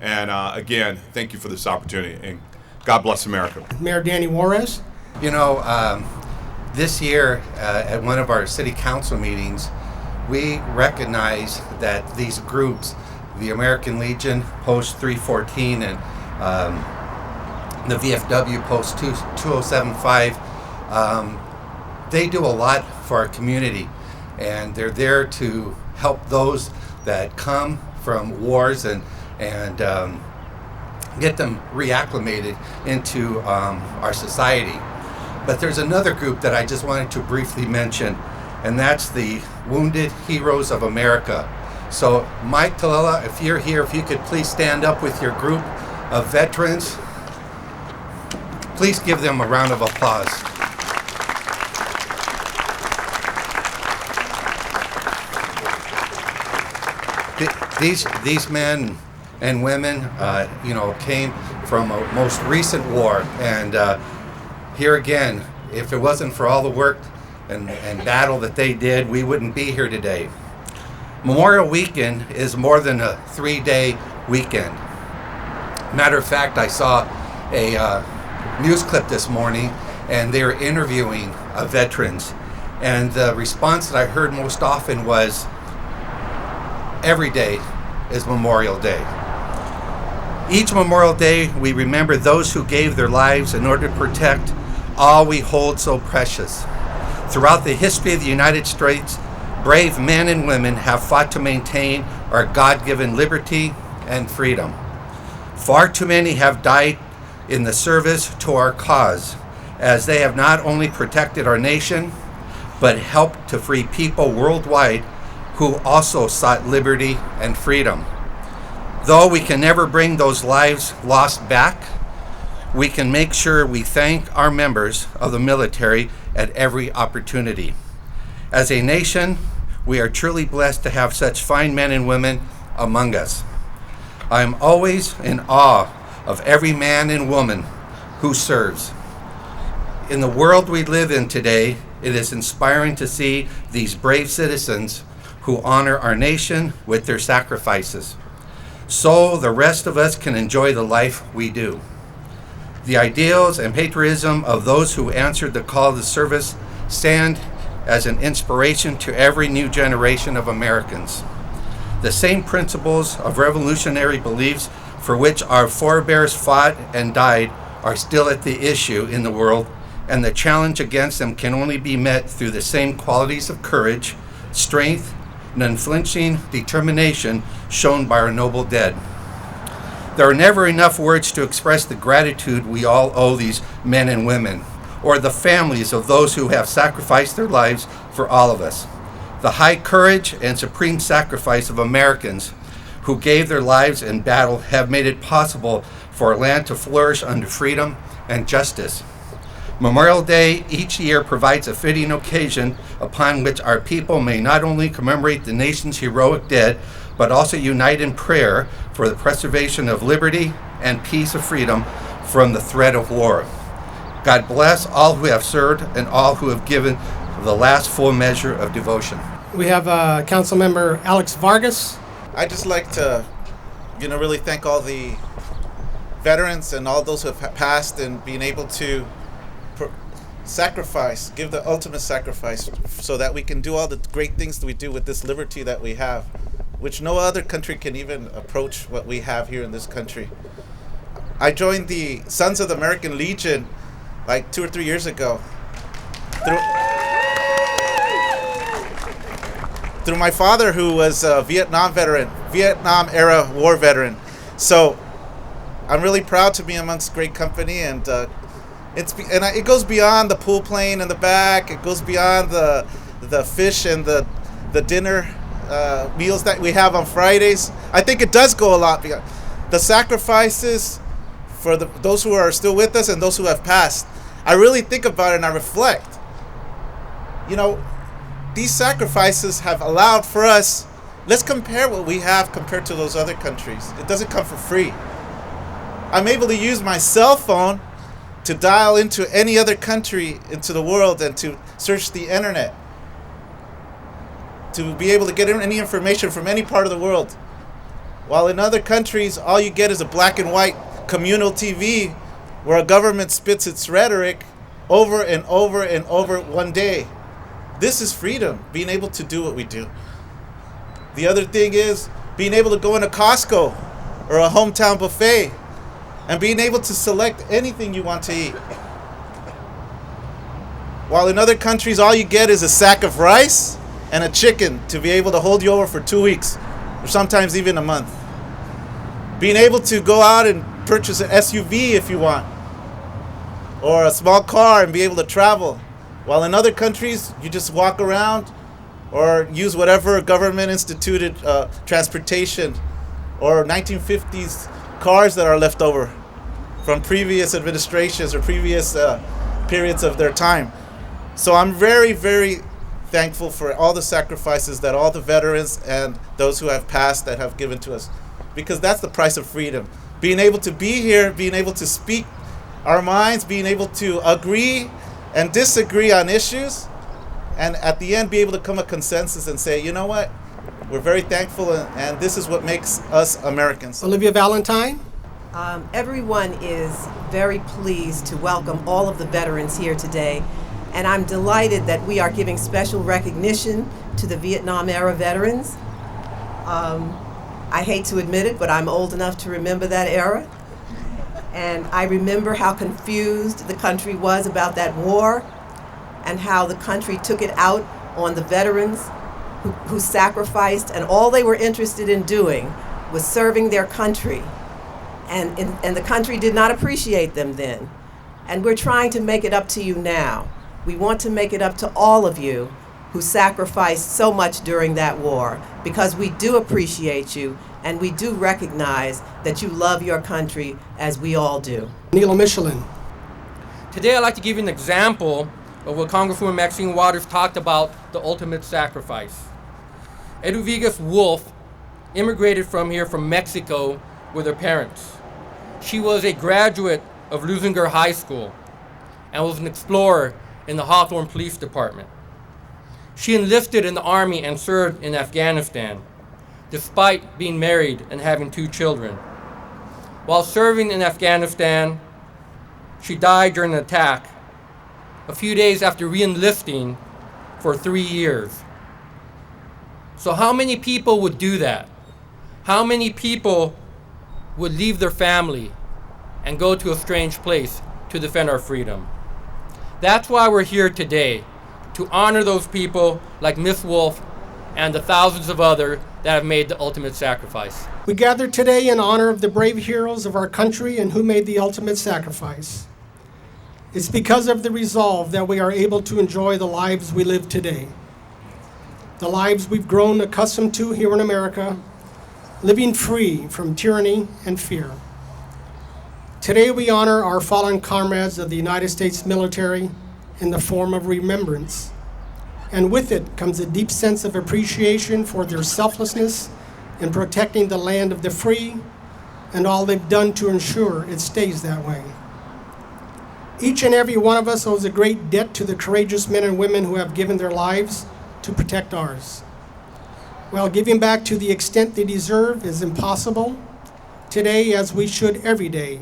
And again, thank you for this opportunity, and God bless America. Mayor Danny Juarez. You know, this year at one of our city council meetings, we recognize that these groups, the American Legion Post 314 and the VFW Post 2075, they do a lot for our community, and they're there to help those that come from wars and get them reacclimated into our society. But there's another group that I just wanted to briefly mention, and that's the Wounded Heroes of America. So Mike Talela, if you're here, if you could please stand up with your group of veterans. Please give them a round of applause. These men and women, came from a most recent war, and here again, if it wasn't for all the work and battle that they did, we wouldn't be here today. Memorial Weekend is more than a 3-day weekend. Matter of fact, I saw a news clip this morning, and they were interviewing veterans, and the response that I heard most often was, every day is Memorial Day. Each Memorial Day, we remember those who gave their lives in order to protect all we hold so precious. Throughout the history of the United States, brave men and women have fought to maintain our God-given liberty and freedom. Far too many have died in the service to our cause, as they have not only protected our nation, but helped to free people worldwide who also sought liberty and freedom. Though we can never bring those lives lost back, we can make sure we thank our members of the military at every opportunity. As a nation, we are truly blessed to have such fine men and women among us. I am always in awe of every man and woman who serves. In the world we live in today, it is inspiring to see these brave citizens who honor our nation with their sacrifices, so the rest of us can enjoy the life we do. The ideals and patriotism of those who answered the call to service stand as an inspiration to every new generation of Americans. The same principles of revolutionary beliefs for which our forebears fought and died are still at the issue in the world, and the challenge against them can only be met through the same qualities of courage, strength, and unflinching determination shown by our noble dead. There are never enough words to express the gratitude we all owe these men and women, or the families of those who have sacrificed their lives for all of us. The high courage and supreme sacrifice of Americans who gave their lives in battle have made it possible for our land to flourish under freedom and justice. Memorial Day each year provides a fitting occasion upon which our people may not only commemorate the nation's heroic dead, but also unite in prayer for the preservation of liberty and peace of freedom from the threat of war. God bless all who have served and all who have given the last full measure of devotion. We have Council Member Alex Vargas. I'd just like to, really thank all the veterans and all those who have passed and being able to sacrifice, give the ultimate sacrifice so that we can do all the great things that we do with this liberty that we have, which no other country can even approach what we have here in this country. I joined the Sons of the American Legion like 2 or 3 years ago through my father, who was a Vietnam era war veteran. So I'm really proud to be amongst great company, and it goes beyond the pool playing in the back. It goes beyond the fish and the dinner meals that we have on Fridays. I think it does go a lot beyond the sacrifices for those who are still with us and those who have passed. I really think about it and I reflect. These sacrifices have allowed for us. Let's compare what we have compared to those other countries. It doesn't come for free. I'm able to use my cell phone to dial into any other country into the world and to search the internet, to be able to get any information from any part of the world. While in other countries, all you get is a black and white communal TV where a government spits its rhetoric over and over and over one day. This is freedom, being able to do what we do. The other thing is being able to go into Costco or a hometown buffet and being able to select anything you want to eat. While in other countries, all you get is a sack of rice and a chicken to be able to hold you over for 2 weeks or sometimes even a month. Being able to go out and purchase an SUV if you want, or a small car and be able to travel. While in other countries, you just walk around or use whatever government instituted transportation or 1950s cars that are left over from previous administrations or previous periods of their time. So I'm very, very thankful for all the sacrifices that all the veterans and those who have passed that have given to us, because that's the price of freedom. Being able to be here, being able to speak our minds, being able to agree and disagree on issues, and at the end be able to come to a consensus and say, you know what, we're very thankful, and this is what makes us Americans. Olivia Valentine. Everyone is very pleased to welcome all of the veterans here today, and I'm delighted that we are giving special recognition to the Vietnam-era veterans. I hate to admit it, but I'm old enough to remember that era. And I remember how confused the country was about that war and how the country took it out on the veterans who sacrificed, and all they were interested in doing was serving their country. And the country did not appreciate them then. And we're trying to make it up to you now. We want to make it up to all of you who sacrificed so much during that war, because we do appreciate you and we do recognize that you love your country as we all do. Neil Michelin. Today I'd like to give you an example of what Congresswoman Maxine Waters talked about, the ultimate sacrifice. Eduviges Wolf immigrated from here from Mexico with her parents. She was a graduate of Lusinger High School and was an explorer in the Hawthorne Police Department. She enlisted in the Army and served in Afghanistan, despite being married and having 2 children. While serving in Afghanistan, she died during an attack a few days after re-enlisting for 3 years. So how many people would do that? How many people would leave their family and go to a strange place to defend our freedom? That's why we're here today, to honor those people like Miss Wolf and the thousands of others that have made the ultimate sacrifice. We gather today in honor of the brave heroes of our country and who made the ultimate sacrifice. It's because of the resolve that we are able to enjoy the lives we live today. The lives we've grown accustomed to here in America, living free from tyranny and fear. Today we honor our fallen comrades of the United States military in the form of remembrance. And with it comes a deep sense of appreciation for their selflessness in protecting the land of the free and all they've done to ensure it stays that way. Each and every one of us owes a great debt to the courageous men and women who have given their lives to protect ours. While giving back to the extent they deserve is impossible, today, as we should every day,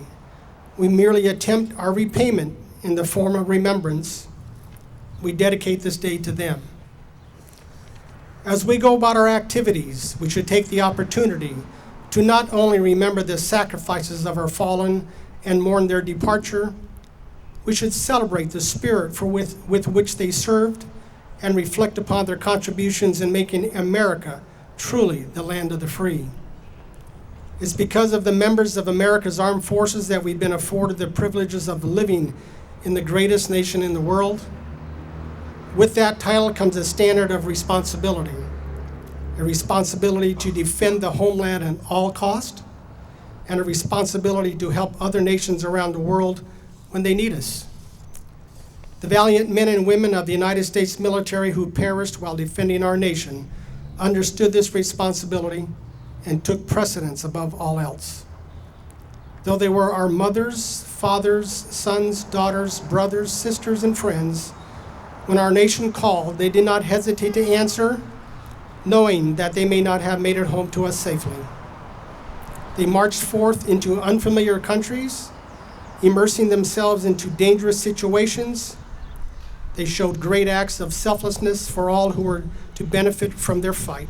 we merely attempt our repayment in the form of remembrance. We dedicate this day to them. As we go about our activities, we should take the opportunity to not only remember the sacrifices of our fallen and mourn their departure, we should celebrate the spirit with which they served and reflect upon their contributions in making America truly the land of the free. It's because of the members of America's armed forces that we've been afforded the privileges of living in the greatest nation in the world. With that title comes a standard of responsibility, a responsibility to defend the homeland at all cost, and a responsibility to help other nations around the world when they need us. The valiant men and women of the United States military who perished while defending our nation understood this responsibility and took precedence above all else. Though they were our mothers, fathers, sons, daughters, brothers, sisters, and friends, when our nation called, they did not hesitate to answer, knowing that they may not have made it home to us safely. They marched forth into unfamiliar countries, immersing themselves into dangerous situations. They showed great acts of selflessness for all who were to benefit from their fight.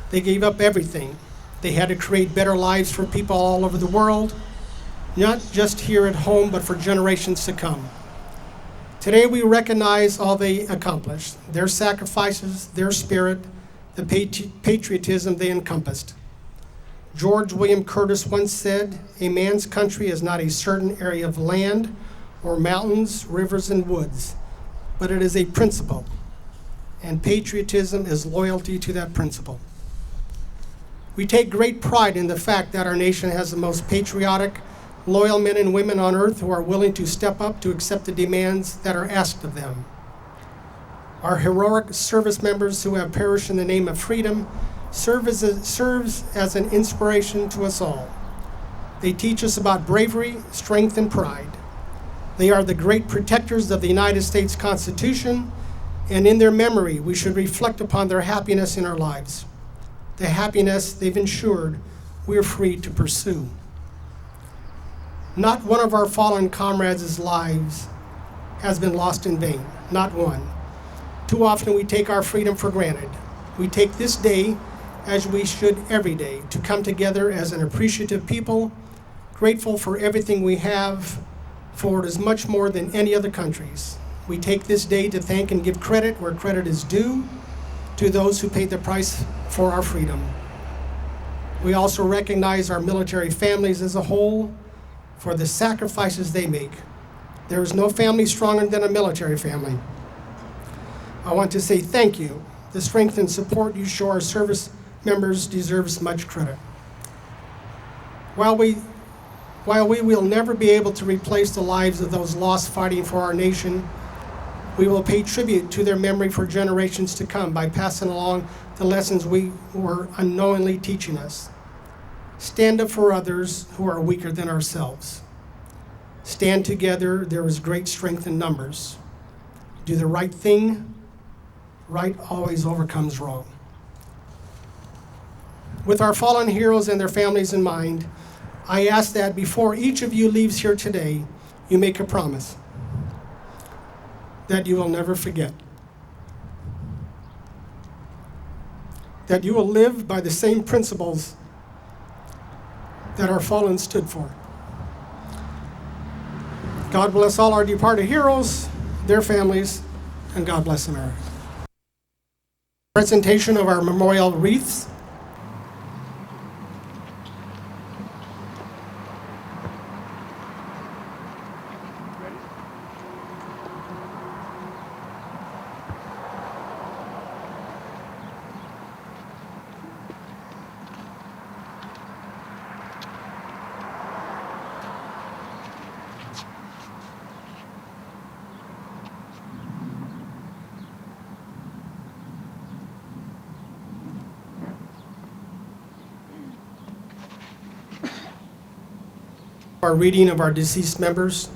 They gave up everything. They had to create better lives for people all over the world, not just here at home, but for generations to come. Today we recognize all they accomplished, their sacrifices, their spirit, the patriotism they encompassed. George William Curtis once said, "A man's country is not a certain area of land or mountains, rivers, and woods, but it is a principle, and patriotism is loyalty to that principle." We take great pride in the fact that our nation has the most patriotic, loyal men and women on earth who are willing to step up to accept the demands that are asked of them. Our heroic service members who have perished in the name of freedom serves as an inspiration to us all. They teach us about bravery, strength, and pride. They are the great protectors of the United States Constitution, and in their memory, we should reflect upon their happiness in our lives, the happiness they've ensured we are free to pursue. Not one of our fallen comrades' lives has been lost in vain, not one. Too often we take our freedom for granted. We take this day, as we should every day, to come together as an appreciative people, grateful for everything we have, for it is much more than any other country's. We take this day to thank and give credit where credit is due to those who paid the price for our freedom. We also recognize our military families as a whole for the sacrifices they make. There is no family stronger than a military family. I want to say thank you. The strength and support you show our service members deserves much credit. While we will never be able to replace the lives of those lost fighting for our nation, we will pay tribute to their memory for generations to come by passing along the lessons we were unknowingly teaching us. Stand up for others who are weaker than ourselves. Stand together, there is great strength in numbers. Do the right thing. Right always overcomes wrong. With our fallen heroes and their families in mind, I ask that before each of you leaves here today, you make a promise that you will never forget. That you will live by the same principles that our fallen stood for. God bless all our departed heroes, their families, and God bless America. Presentation of our memorial wreaths. Our reading of our deceased members.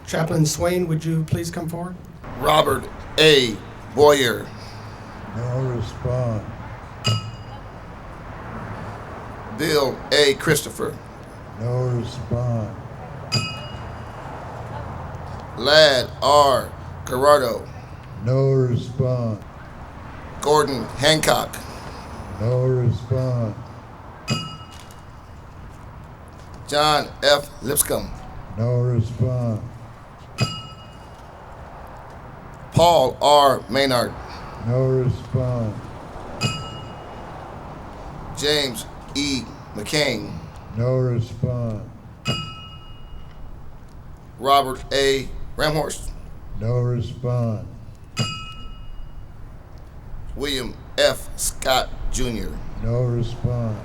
Chaplain Swain, would you please come forward? Robert A. Boyer. No response. Bill A. Christopher. No response. Ladd R. Gerardo. No response. Gordon Hancock. No response. John F. Lipscomb. No response. Paul R. Maynard. No response. James E. McCain. No response. Robert A. Ramhorst. No response. William F. Scott Jr. No response.